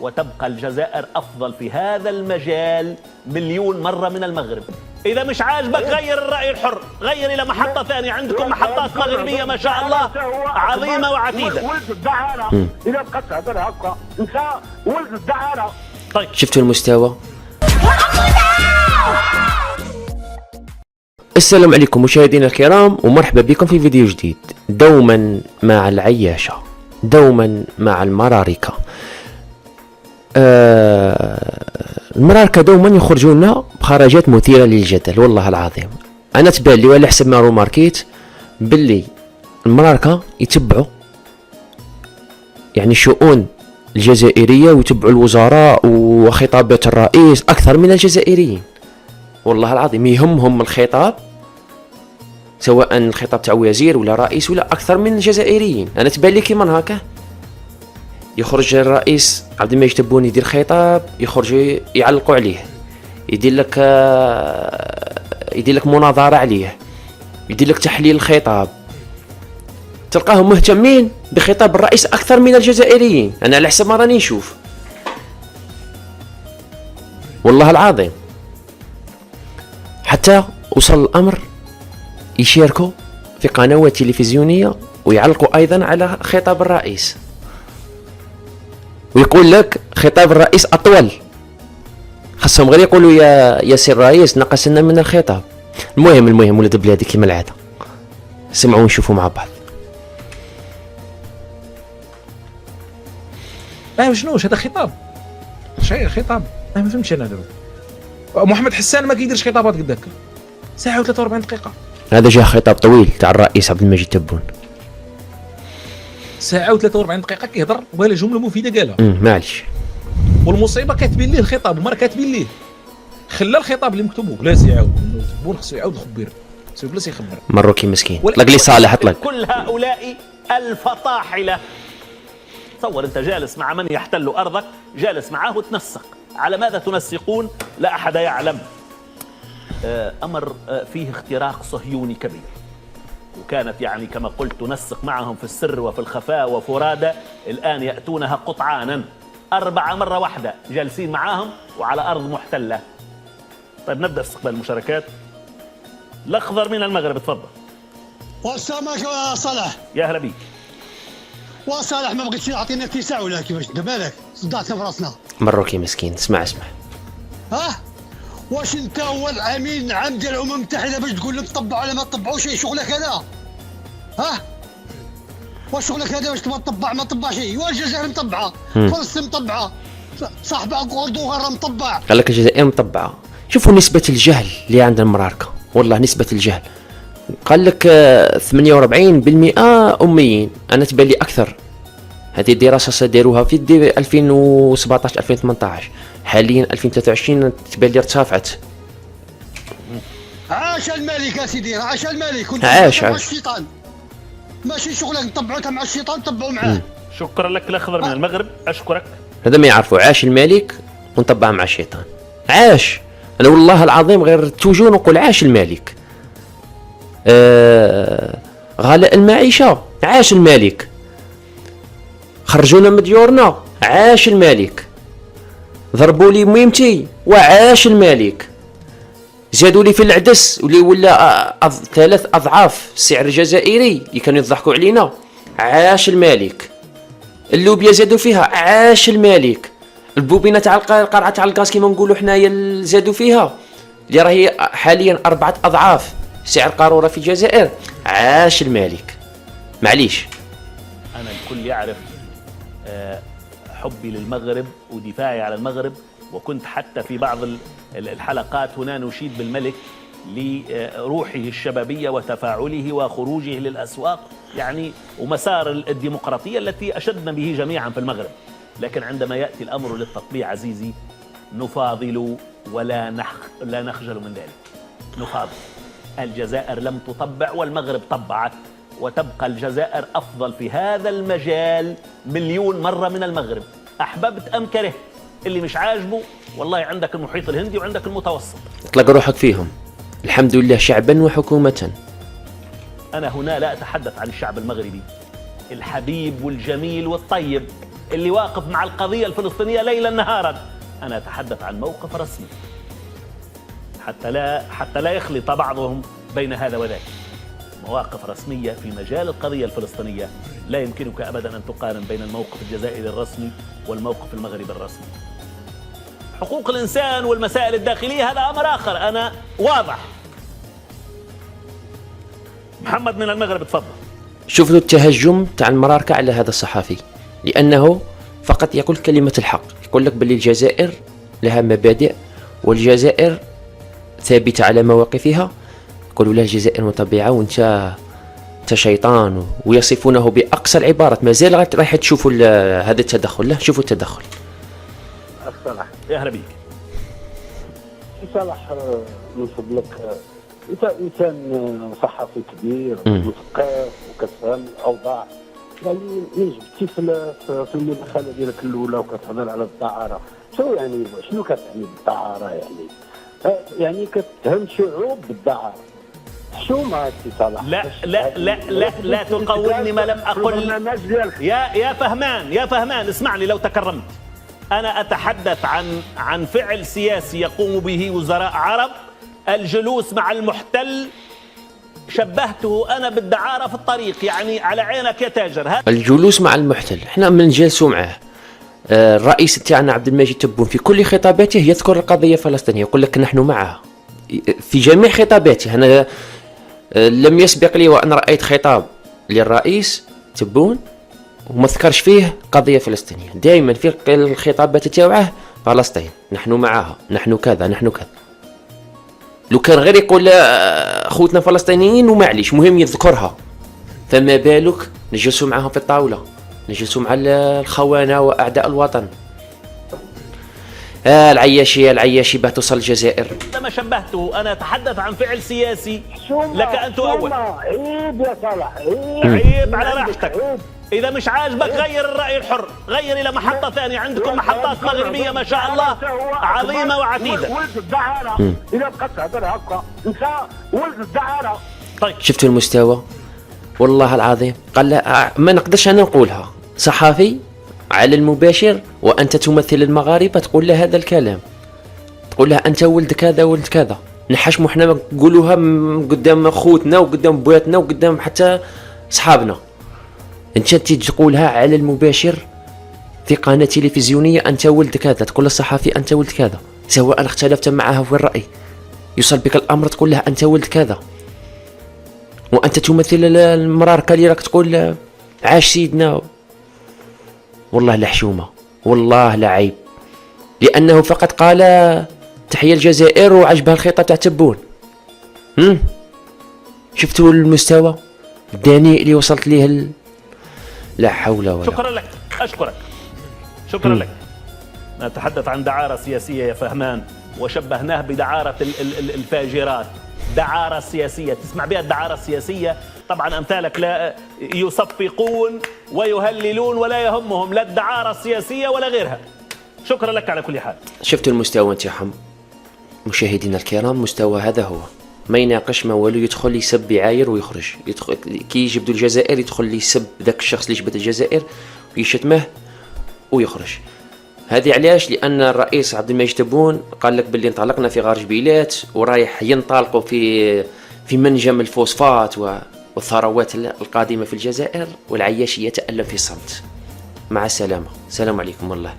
وتبقى الجزائر أفضل في هذا المجال مليون مرة من المغرب. إذا مش عاجبك غير الرأي الحر، غير إلى محطة ثانية. عندكم محطات مغربية ما شاء الله عظيمة وعتيدة. ولد الدعارة إذا بقت تهضر هكا أنت ولد الدعارة. طيب شفتوا المستوى؟ السلام عليكم مشاهدينا الكرام ومرحبا بكم في فيديو جديد. دوما مع العياشة، دوما مع المراركة. المراركة دوما يخرجون لنا بخرجات مثيرة للجدل. والله العظيم انا تبان لي ولا حسب ما روماركيت باللي المراركة يتبعوا يعني الشؤون الجزائرية ويتبعوا الوزراء وخطابات الرئيس اكثر من الجزائريين. والله العظيم يهمهم الخطاب، سواء الخطاب تاع وزير ولا رئيس ولا اكثر من الجزائريين. انا تبان لي كيما هكا يخرج الرئيس عبد المجيد تبون يدير خطاب، يخرجوا يعلقوا عليه، يدير لك مناظره عليه، يدير لك تحليل الخطاب. تلقاهم مهتمين بخطاب الرئيس اكثر من الجزائريين. انا على حسب ما راني نشوف والله العظيم. حتى وصل الامر يشاركوا في قنوات تلفزيونيه ويعلقوا ايضا على خطاب الرئيس، ويقول لك خطاب الرئيس اطول، خاصهم غير يقولوا يا سي الرئيس نقص لنا من الخطاب. المهم ولاد بلادي كيما العاده، سمعوا ونشوفوا مع بعض. شنوش هذا خطاب؟ شيء خطاب ما فهمتش انا دابا. محمد حسان ما كيديرش خطابات قد هكا ساعه و 43 دقيقه. هذا جا خطاب طويل تاع الرئيس عبد المجيد تبون، ساعه و 43 دقيقه كيهضر ولا جمله مفيده قالها. معليش. والمصيبه كاتبين ليه الخطاب وما كاتبين ليه، خلى الخطاب اللي مكتوب بلاص يعاود تبون، خصو يعاود خبير، خصو بلاص يخبر. مروكي مسكين طلق لي صالح اطلق. كل هؤلاء الفطاحله. تصور انت جالس مع من يحتل ارضك، جالس معاه وتنسق. على ماذا تنسقون؟ لا احد يعلم. امر فيه اختراق صهيوني كبير، وكانت يعني كما قلت تنسق معهم في السر وفي الخفاء وفرادى. الان ياتونها قطعانا 4 مرة واحدة، جالسين معاهم وعلى ارض محتله. طيب نبدا استقبال المشاركات. الاخضر من المغرب تفضل. والسلامك يا صالح. يا هلا بيك. وصالح ما بغيتش تعطينا اتساع ولا كيفاش دابا بالك صدعتنا في راسنا. مروكي مسكين اسمع ها واش انت هو الامين العام ديال الامم المتحده باش تقول لهم طبعوا ولا ما تطبعوش؟ شغلك هذا؟ ها واش شغلك هذا باش تبغى تطبع ما تطبعش؟ ايوا الجزائر مطبعه، فلسطين مطبعه، صاحبك اردوغان راه مطبع. قال لك الجزائر مطبعه. شوفوا نسبه الجهل اللي عند المراركه، والله نسبه الجهل. قال لك 48% اميين. انا تبان لي اكثر. هذه دراسه داروها في 2017 2018، حاليا 2023 تبان لي ارتفعت. عاش الملك يا سيدي، عاش الملك. عاش مع الشيطان، ماشي شغلك نطبعوا مع الشيطان، طبعوا معاه. شكرا لك الاخضر من المغرب، اشكرك. هذا ما يعرفوا. عاش الملك ونطبع مع الشيطان. عاش. انا والله العظيم غير توجو نقول عاش الملك. غلاء المعيشه، عاش الملك. خرجونا من ديورنا، عاش الملك. ضربوا لي ميمتي وعاش الملك. زادوا لي في العدس واللي ولا 3 أضعاف السعر الجزائري اللي كانوا يضحكوا علينا، عاش الملك. اللوبيا زادوا فيها، عاش الملك. البوبينه تاع القرعه تاع الغاز كيما نقولوا حنايا زادوا فيها، اللي راهي حاليا 4 أضعاف سعر قاروره في الجزائر، عاش الملك. معليش انا الكل يعرف حبي للمغرب ودفاعي على المغرب، وكنت حتى في بعض الحلقات هنا نشيد بالملك لروحه الشبابية وتفاعله وخروجه للأسواق يعني ومسار الديمقراطية التي أشدنا به جميعا في المغرب. لكن عندما يأتي الأمر للتطبيع عزيزي نفاضل ولا لا نخجل من ذلك. نفاضل. الجزائر لم تطبع والمغرب طبعت، وتبقى الجزائر أفضل في هذا المجال مليون مرة من المغرب، أحببت أم كرهت. اللي مش عاجبه والله عندك المحيط الهندي وعندك المتوسط، اطلق روحك فيهم. الحمد لله شعبا وحكومة. أنا هنا لا أتحدث عن الشعب المغربي الحبيب والجميل والطيب، اللي واقف مع القضية الفلسطينية ليلا نهارا. أنا أتحدث عن موقف رسمي حتى لا يخلط بعضهم بين هذا وذاك. مواقف رسمية في مجال القضية الفلسطينية لا يمكنك أبدا أن تقارن بين الموقف الجزائري الرسمي والموقف المغربي الرسمي. حقوق الإنسان والمسائل الداخلية هذا أمر آخر، أنا واضح. محمد من المغرب تفضل. شوفوا التهجم تاع المراركة على هذا الصحفي، لأنه فقط يقول كلمة الحق، يقول لك باللي الجزائر لها مبادئ والجزائر ثابتة على مواقفها. يقولوا له الجزائر مطبعة وانت شيطان، ويصفونه بأقصى العبارات. مازال راح تشوفوا هذا التدخل. لا شوفوا التدخل. صلاح يا هلا بيك. صلاح من فضلك، انت انسان صحفي كبير مثقف وكتفهم الاوضاع، يعني من جبتي في المداخله ديالك الاولى وكتهضر على الدعاره، شنو كتعني بالدعاره؟ يعني كتهم شعوب بالدعاره. حشومه سي صلاح. لا تقولني ما لم اقل. يا فهمان اسمعني لو تكرمت. انا اتحدث عن فعل سياسي يقوم به وزراء عرب. الجلوس مع المحتل شبهته أنا بالدعارة في الطريق، يعني على عينك يا تاجر. الجلوس مع المحتل احنا من جلسوا معه. الرئيس تاعنا عبد المجيد تبون في كل خطاباته يذكر القضية الفلسطينية، يقول لك نحن معها في جميع خطاباته. أنا لم يسبق لي وأن رأيت خطاب للرئيس تبون وما ذكرش فيه قضية فلسطينية. دائما في الخطابات تاعه فلسطين، نحن معها، نحن كذا، نحن كذا. لو كان غير يقول خوتنا فلسطينيين ومعليش مهم يذكرها، فما بالك نجلسوا معهم في الطاولة، نجلسوا مع الخونة وأعداء الوطن. العياشي باه توصل الجزائر. لما شبهته أنا أتحدث عن فعل سياسي لك أن تؤول. عيب يا صلاح، عيب على راحتك. إذا مش عاجبك غير الرأي الحر، غير إلى محطة ثانية. عندكم محطات مغربية ما شاء الله عظيمة وعتيدة. ولد الدعارة إذا بقيت تهضر هكا أنت ولد الدعارة. طيب شفتوا المستوى؟ والله العظيم قال ما نقدرش أنا نقولها. صحافي على المباشر وأنت تمثل المغاربة تقول له هذا الكلام، تقول له أنت ولد كذا ولد كذا. نحشموا احنا نقولوها قدام خوتنا وقدام بواتنا وقدام حتى صحابنا. انت تقولها على المباشر في قناة تلفزيونية أنت ولد كذا، تقول للصحفي أنت ولد كذا، سواء اختلفت معها في الرأي يوصل بك الأمر تقول له أنت ولد كذا. وأنت تمثل المراركة اللي راك تقول عاش سيدنا. والله لا حشومة، والله لا عيب، لأنه فقط قال تحية الجزائر وعجبها الخطة تاع تبون. شفتوا المستوى الدنيء اللي وصلت ليه لا حول ولا. شكرا لك، أشكرك، شكرا لك. نتحدث عن دعارة سياسية يا فهمان، وشبهناه بدعارة الفاجرات. دعارة سياسية تسمع بها الدعارة السياسية، طبعا أمثالك لا يصفقون ويهللون ولا يهمهم لا الدعارة السياسية ولا غيرها. شكرا لك على كل حال. شفتوا المستوى انتم مشاهدينا الكرام؟ مستوى هذا هو، ما يناقش ما والو، يدخل يسب يعاير ويخرج. يدخل كي يجبدوا الجزائر يدخل يسب ذاك الشخص اللي جبد الجزائر ويشتمه ويخرج. هذه علاش؟ لأن الرئيس عبد المجيد تبون قال لك باللي انطلقنا في غار جبيلات ورايح ينطلقوا في منجم الفوسفات والثروات القادمة في الجزائر، والعياشي يتألم في الصمت. مع السلامة، السلام عليكم والله.